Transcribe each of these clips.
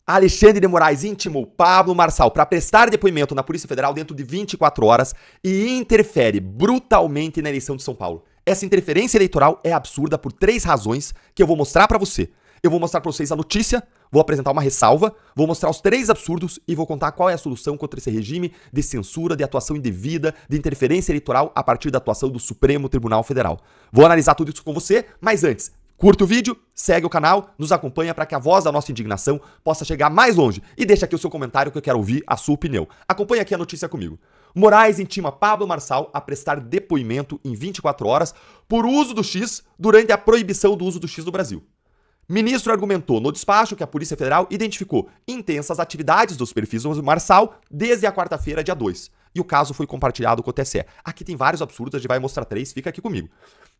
Alexandre de Moraes intimou Pablo Marçal para prestar depoimento na Polícia Federal dentro de 24 horas e interfere brutalmente na eleição de São Paulo. Essa interferência eleitoral é absurda por 3 razões que eu vou mostrar para você. Eu vou mostrar para vocês a notícia, vou apresentar uma ressalva, vou mostrar os 3 absurdos e vou contar qual é a solução contra esse regime de censura, de atuação indevida, de interferência eleitoral a partir da atuação do Supremo Tribunal Federal. Vou analisar tudo isso com você, mas antes, curta o vídeo, segue o canal, nos acompanha para que a voz da nossa indignação possa chegar mais longe e deixa aqui o seu comentário que eu quero ouvir a sua opinião. Acompanhe aqui a notícia comigo. Moraes intima Pablo Marçal a prestar depoimento em 24 horas por uso do X durante a proibição do uso do X no Brasil. Ministro argumentou no despacho que a Polícia Federal identificou intensas atividades dos perfis do Marçal desde a quarta-feira, dia 2. E o caso foi compartilhado com o TSE. Aqui tem vários absurdos, a gente vai mostrar 3, fica aqui comigo.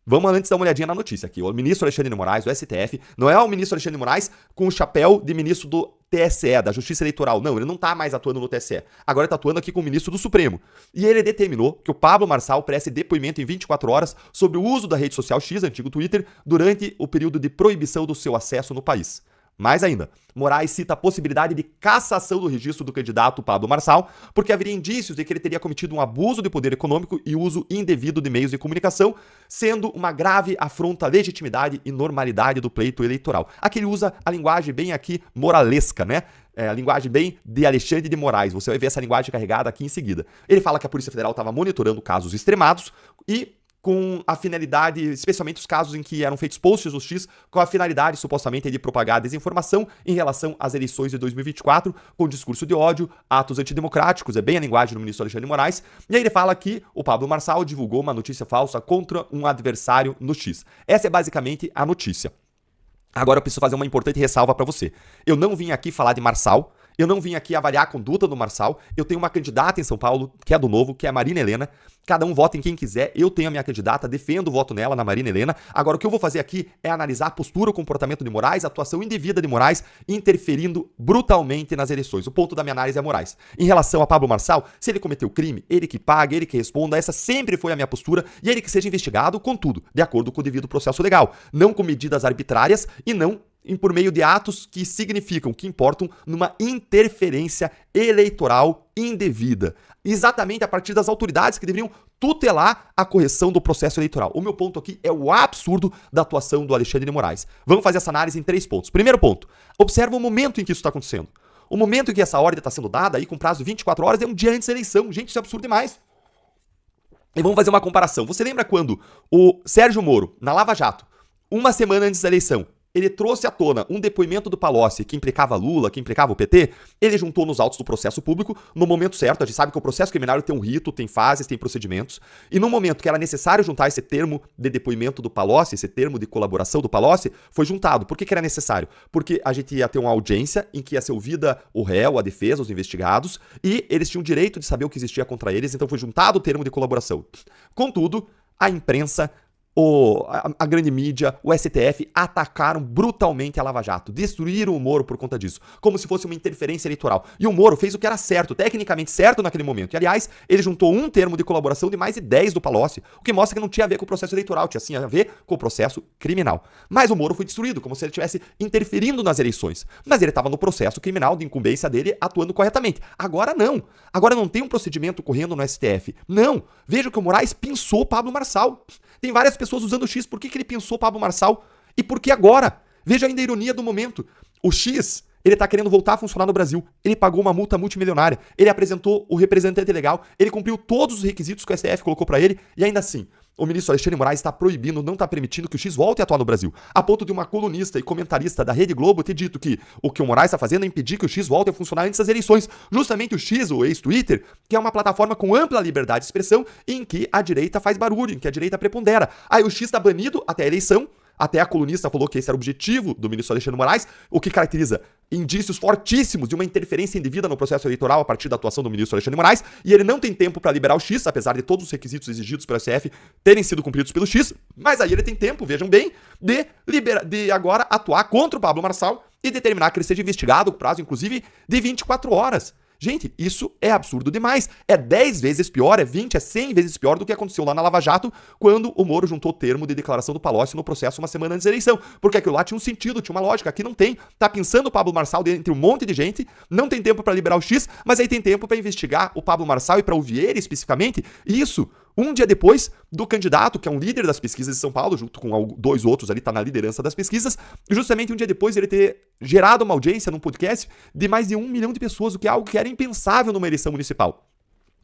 Vamos antes dar uma olhadinha na notícia aqui. O ministro Alexandre de Moraes, do STF, não é o ministro Alexandre de Moraes com o chapéu de ministro do TSE, da Justiça Eleitoral. Não, ele não tá mais atuando no TSE. Agora ele tá atuando aqui com o ministro do Supremo. E ele determinou que o Pablo Marçal preste depoimento em 24 horas sobre o uso da rede social X, antigo Twitter, durante o período de proibição do seu acesso no país. Mais ainda, Moraes cita a possibilidade de cassação do registro do candidato Pablo Marçal, porque haveria indícios de que ele teria cometido um abuso de poder econômico e uso indevido de meios de comunicação, sendo uma grave afronta à legitimidade e normalidade do pleito eleitoral. Aqui ele usa a linguagem bem aqui moralesca, né? A linguagem bem de Alexandre de Moraes. Você vai ver essa linguagem carregada aqui em seguida. Ele fala que a Polícia Federal estava monitorando casos extremados e com a finalidade, especialmente os casos em que eram feitos posts do X, com a finalidade, supostamente, de propagar desinformação em relação às eleições de 2024, com discurso de ódio, atos antidemocráticos, é bem a linguagem do ministro Alexandre de Moraes, e aí ele fala que o Pablo Marçal divulgou uma notícia falsa contra um adversário no X. Essa é basicamente a notícia. Agora eu preciso fazer uma importante ressalva para você. Eu não vim aqui falar de Marçal, eu não vim aqui avaliar a conduta do Marçal, eu tenho uma candidata em São Paulo, que é do Novo, que é a Marina Helena, cada um vota em quem quiser, eu tenho a minha candidata, defendo o voto nela, na Marina Helena. Agora o que eu vou fazer aqui é analisar a postura, o comportamento de Moraes, a atuação indevida de Moraes, interferindo brutalmente nas eleições. O ponto da minha análise é Moraes. Em relação a Pablo Marçal, se ele cometeu crime, ele que paga, ele que responda, essa sempre foi a minha postura, e ele que seja investigado, contudo, de acordo com o devido processo legal, não com medidas arbitrárias e não por meio de atos que significam, que importam numa interferência eleitoral indevida. Exatamente a partir das autoridades que deveriam tutelar a correção do processo eleitoral. O meu ponto aqui é o absurdo da atuação do Alexandre de Moraes. Vamos fazer essa análise em 3 pontos. Primeiro ponto, observa o momento em que isso está acontecendo. O momento em que essa ordem está sendo dada, aí com prazo de 24 horas, é um dia antes da eleição. Gente, isso é absurdo demais. E vamos fazer uma comparação. Você lembra quando o Sérgio Moro, na Lava Jato, uma semana antes da eleição, ele trouxe à tona um depoimento do Palocci que implicava Lula, que implicava o PT, ele juntou nos autos do processo público, no momento certo, a gente sabe que o processo criminal tem um rito, tem fases, tem procedimentos, e no momento que era necessário juntar esse termo de depoimento do Palocci, esse termo de colaboração do Palocci, foi juntado. Por que era necessário? Porque a gente ia ter uma audiência em que ia ser ouvida o réu, a defesa, os investigados, e eles tinham direito de saber o que existia contra eles, então foi juntado o termo de colaboração. Contudo, a imprensa, a grande mídia, o STF atacaram brutalmente a Lava Jato, destruíram o Moro por conta disso, como se fosse uma interferência eleitoral. E o Moro fez o que era certo, tecnicamente certo naquele momento. E, aliás, ele juntou um termo de colaboração de mais de 10 do Palocci, o que mostra que não tinha a ver com o processo eleitoral, tinha sim a ver com o processo criminal. Mas o Moro foi destruído, como se ele estivesse interferindo nas eleições. Mas ele estava no processo criminal de incumbência dele, atuando corretamente. Agora não. Agora não tem um procedimento correndo no STF. Não. Veja que o Moraes pinçou Pablo Marçal. Tem várias pessoas usando o X. Por que ele pensou Pablo Marçal? E por que agora? Veja ainda a ironia do momento. O X, ele tá querendo voltar a funcionar no Brasil. Ele pagou uma multa multimilionária. Ele apresentou o representante legal. Ele cumpriu todos os requisitos que o STF colocou pra ele. E ainda assim, o ministro Alexandre de Moraes está proibindo, não está permitindo que o X volte a atuar no Brasil. A ponto de uma colunista e comentarista da Rede Globo ter dito que o Moraes está fazendo é impedir que o X volte a funcionar antes das eleições. Justamente o X, o ex-Twitter, que é uma plataforma com ampla liberdade de expressão em que a direita faz barulho, em que a direita prepondera. Aí o X está banido até a eleição. Até a colunista falou que esse era o objetivo do ministro Alexandre de Moraes, o que caracteriza indícios fortíssimos de uma interferência indevida no processo eleitoral a partir da atuação do ministro Alexandre de Moraes, e ele não tem tempo para liberar o X, apesar de todos os requisitos exigidos pelo STF terem sido cumpridos pelo X, mas aí ele tem tempo, vejam bem, de agora atuar contra o Pablo Marçal e determinar que ele seja investigado, com prazo inclusive de 24 horas. Gente, isso é absurdo demais. É 10 vezes pior, é 20, é 100 vezes pior do que aconteceu lá na Lava Jato, quando o Moro juntou o termo de declaração do Palocci no processo uma semana antes da eleição. Porque aquilo lá tinha um sentido, tinha uma lógica. Aqui não tem. Tá pensando o Pablo Marçal entre um monte de gente, não tem tempo para liberar o X, mas aí tem tempo para investigar o Pablo Marçal e para ouvir ele especificamente. E isso, um dia depois do candidato, que é um líder das pesquisas de São Paulo, junto com 2 outros ali, tá na liderança das pesquisas, justamente um dia depois ele ter gerado uma audiência num podcast de mais de 1 milhão de pessoas, o que é algo que era impensável numa eleição municipal.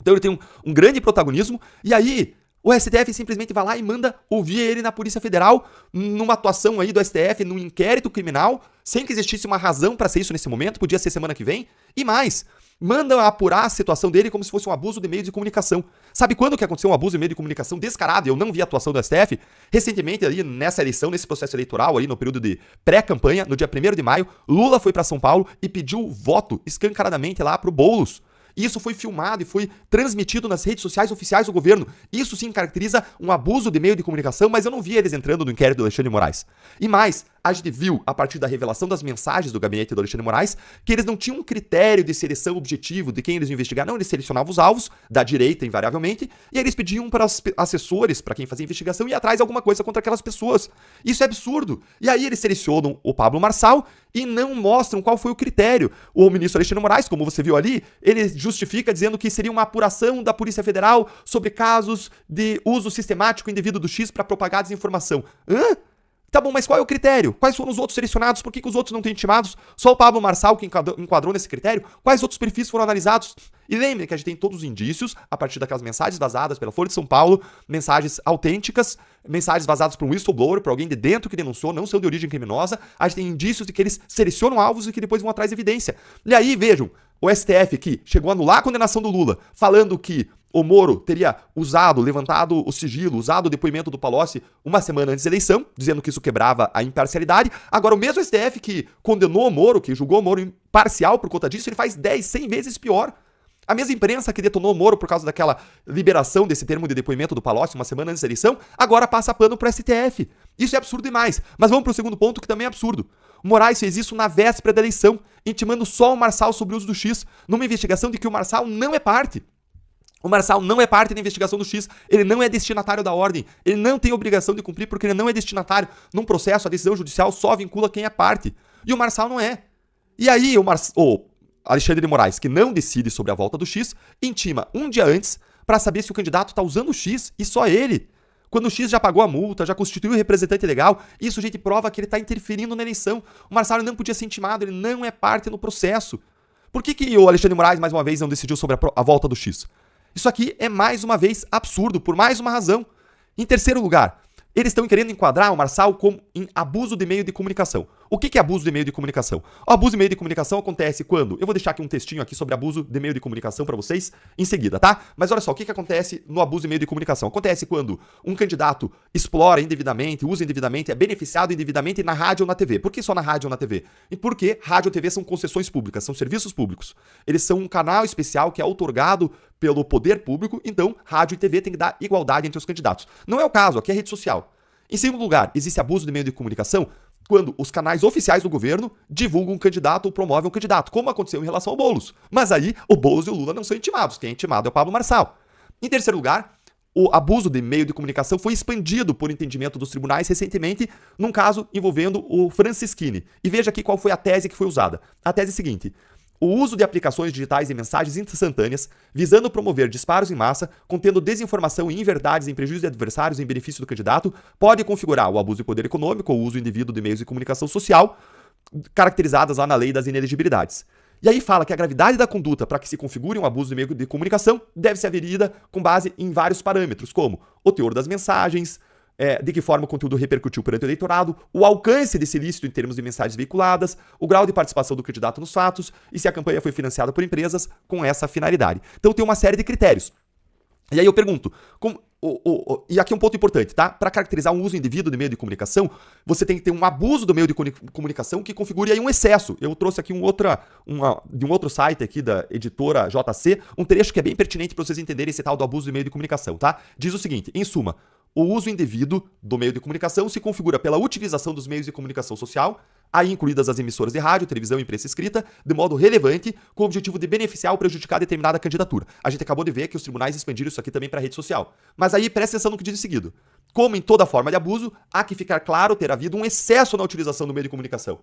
Então ele tem um grande protagonismo, e aí o STF simplesmente vai lá e manda ouvir ele na Polícia Federal, numa atuação aí do STF, num inquérito criminal, sem que existisse uma razão para ser isso nesse momento, podia ser semana que vem, e mais, manda apurar a situação dele como se fosse um abuso de meio de comunicação. Sabe quando que aconteceu um abuso de meio de comunicação descarado? Eu não vi a atuação do STF. Recentemente, ali nessa eleição, nesse processo eleitoral, ali no período de pré-campanha, no dia 1º de maio, Lula foi para São Paulo e pediu voto escancaradamente lá pro Boulos. Isso foi filmado e foi transmitido nas redes sociais oficiais do governo. Isso sim caracteriza um abuso de meio de comunicação, mas eu não vi eles entrando no inquérito do Alexandre de Moraes. E mais, a gente viu, a partir da revelação das mensagens do gabinete do Alexandre de Moraes, que eles não tinham um critério de seleção objetivo de quem eles iam investigar. Não, eles selecionavam os alvos, da direita invariavelmente, e aí eles pediam para os assessores, para quem fazia investigação, ir atrás de alguma coisa contra aquelas pessoas. Isso é absurdo. E aí eles selecionam o Pablo Marçal e não mostram qual foi o critério. O ministro Alexandre de Moraes, como você viu ali, ele justifica dizendo que seria uma apuração da Polícia Federal sobre casos de uso sistemático indevido do X para propagar desinformação. Hã? Tá bom, mas qual é o critério? Quais foram os outros selecionados? Por que os outros não têm intimados? Só o Pablo Marçal que enquadrou nesse critério? Quais outros perfis foram analisados? E lembrem que a gente tem todos os indícios, a partir daquelas mensagens vazadas pela Folha de São Paulo, mensagens autênticas, mensagens vazadas por um whistleblower, por alguém de dentro que denunciou, não são de origem criminosa. A gente tem indícios de que eles selecionam alvos e que depois vão atrás de evidência. E aí, vejam, o STF que chegou a anular a condenação do Lula, falando que o Moro teria levantado o sigilo, usado o depoimento do Palocci uma semana antes da eleição, dizendo que isso quebrava a imparcialidade. Agora, o mesmo STF que condenou o Moro, que julgou o Moro imparcial por conta disso, ele faz 10, 100 vezes pior. A mesma imprensa que detonou o Moro por causa daquela liberação desse termo de depoimento do Palocci uma semana antes da eleição, agora passa pano pro STF. Isso é absurdo demais. Mas vamos pro segundo ponto, que também é absurdo. O Moraes fez isso na véspera da eleição, intimando só o Marçal sobre o uso do X, numa investigação de que o Marçal não é parte. O Marçal não é parte da investigação do X, ele não é destinatário da ordem, ele não tem obrigação de cumprir porque ele não é destinatário. Num processo, a decisão judicial só vincula quem é parte. E o Marçal não é. E aí o Alexandre de Moraes, que não decide sobre a volta do X, intima um dia antes para saber se o candidato está usando o X e só ele. Quando o X já pagou a multa, já constituiu o representante legal, isso, gente, prova que ele está interferindo na eleição. O Marçal não podia ser intimado, ele não é parte no processo. Por que o Alexandre de Moraes, mais uma vez, não decidiu sobre a volta do X? Isso aqui é, mais uma vez, absurdo, por mais uma razão. Em terceiro lugar, eles estão querendo enquadrar o Marçal como em abuso de meio de comunicação. O que é abuso de meio de comunicação? O abuso de meio de comunicação acontece quando... Eu vou deixar aqui um textinho aqui sobre abuso de meio de comunicação para vocês em seguida, tá? Mas olha só, o que acontece no abuso de meio de comunicação? Acontece quando um candidato explora indevidamente, usa indevidamente, é beneficiado indevidamente na rádio ou na TV. Por que só na rádio ou na TV? E porque rádio e TV são concessões públicas, são serviços públicos. Eles são um canal especial que é outorgado pelo poder público, então rádio e TV tem que dar igualdade entre os candidatos. Não é o caso, aqui é rede social. Em segundo lugar, existe abuso de meio de comunicação quando os canais oficiais do governo divulgam um candidato ou promovem um candidato, como aconteceu em relação ao Boulos. Mas aí, o Boulos e o Lula não são intimados. Quem é intimado é o Pablo Marçal. Em terceiro lugar, o abuso de meio de comunicação foi expandido por entendimento dos tribunais recentemente, num caso envolvendo o Francisquini. E veja aqui qual foi a tese que foi usada. A tese é a seguinte: o uso de aplicações digitais e mensagens instantâneas, visando promover disparos em massa, contendo desinformação e inverdades em prejuízo de adversários em benefício do candidato, pode configurar o abuso de poder econômico ou o uso indevido de meios de comunicação social, caracterizadas lá na lei das inelegibilidades. E aí fala que a gravidade da conduta para que se configure um abuso de meio de comunicação deve ser averida com base em vários parâmetros, como o teor das mensagens, de que forma o conteúdo repercutiu perante o eleitorado, o alcance desse ilícito em termos de mensagens veiculadas, o grau de participação do candidato nos fatos e se a campanha foi financiada por empresas com essa finalidade. Então tem uma série de critérios. E aí eu pergunto, e aqui é um ponto importante, tá? Para caracterizar um uso indevido de meio de comunicação, você tem que ter um abuso do meio de comunicação que configure aí um excesso. Eu trouxe aqui de um outro site aqui da editora JC, um trecho que é bem pertinente para vocês entenderem esse tal do abuso de meio de comunicação, tá? Diz o seguinte, em suma: o uso indevido do meio de comunicação se configura pela utilização dos meios de comunicação social, aí incluídas as emissoras de rádio, televisão e imprensa escrita, de modo relevante, com o objetivo de beneficiar ou prejudicar determinada candidatura. A gente acabou de ver que os tribunais expandiram isso aqui também para a rede social. Mas aí presta atenção no que diz o seguido. Como em toda forma de abuso, há que ficar claro ter havido um excesso na utilização do meio de comunicação.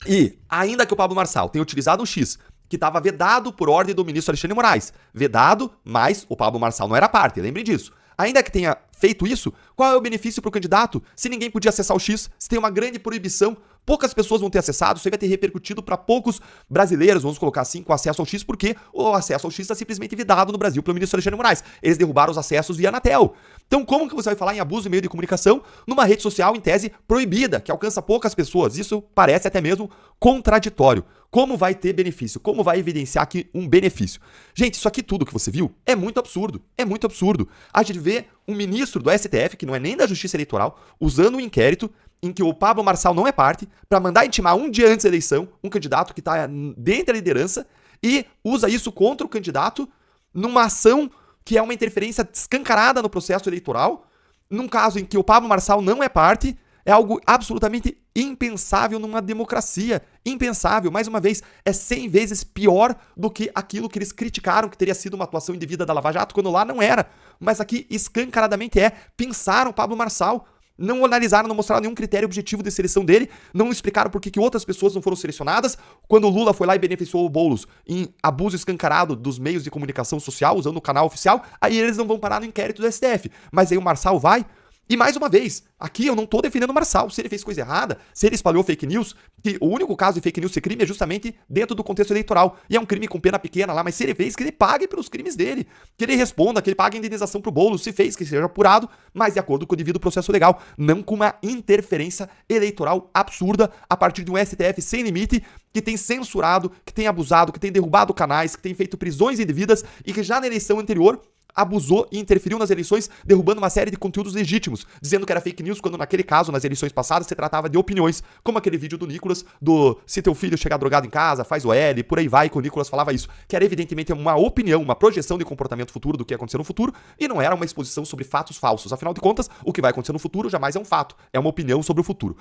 E, ainda que o Pablo Marçal tenha utilizado um X que estava vedado por ordem do ministro Alexandre de Moraes, vedado, mas o Pablo Marçal não era parte, lembrem disso. Ainda que tenha feito isso, qual é o benefício para o candidato se ninguém podia acessar o X, se tem uma grande proibição, poucas pessoas vão ter acessado, isso aí vai ter repercutido para poucos brasileiros, vamos colocar assim, com acesso ao X, porque o acesso ao X está simplesmente vedado no Brasil pelo ministro Alexandre de Moraes. Eles derrubaram os acessos via Anatel. Então como que você vai falar em abuso de meio de comunicação numa rede social em tese proibida, que alcança poucas pessoas? Isso parece até mesmo contraditório. Como vai ter benefício? Como vai evidenciar aqui um benefício? Gente, isso aqui tudo que você viu é muito absurdo. É muito absurdo. A gente vê um ministro do STF, que não é nem da Justiça Eleitoral, usando um inquérito em que o Pablo Marçal não é parte, para mandar intimar um dia antes da eleição um candidato que está dentro da liderança e usa isso contra o candidato numa ação que é uma interferência escancarada no processo eleitoral, num caso em que o Pablo Marçal não é parte. É algo absolutamente impensável numa democracia. Impensável. Mais uma vez, é 100 vezes pior do que aquilo que eles criticaram que teria sido uma atuação indevida da Lava Jato, quando lá não era. Mas aqui, escancaradamente pensaram Pablo Marçal. Não analisaram, não mostraram nenhum critério objetivo de seleção dele, não explicaram por que outras pessoas não foram selecionadas. Quando o Lula foi lá e beneficiou o Boulos em abuso escancarado dos meios de comunicação social, usando o canal oficial, aí eles não vão parar no inquérito do STF. Mas aí o Marçal vai. E mais uma vez, aqui eu não tô defendendo o Marçal. Se ele fez coisa errada, se ele espalhou fake news, que o único caso de fake news ser crime é justamente dentro do contexto eleitoral. E é um crime com pena pequena lá, mas se ele fez, que ele pague pelos crimes dele. Que ele responda, que ele pague a indenização pro Boulos, se fez, que seja apurado, mas de acordo com o devido processo legal. Não com uma interferência eleitoral absurda a partir de um STF sem limite, que tem censurado, que tem abusado, que tem derrubado canais, que tem feito prisões indevidas e que já na eleição anterior abusou e interferiu nas eleições, derrubando uma série de conteúdos legítimos, dizendo que era fake news, quando naquele caso, nas eleições passadas, se tratava de opiniões, como aquele vídeo do Nicolas, do se teu filho chegar drogado em casa, faz o L, por aí vai, que o Nicolas falava isso, que era evidentemente uma opinião, uma projeção de comportamento futuro do que ia acontecer no futuro, e não era uma exposição sobre fatos falsos. Afinal de contas, o que vai acontecer no futuro jamais é um fato, é uma opinião sobre o futuro.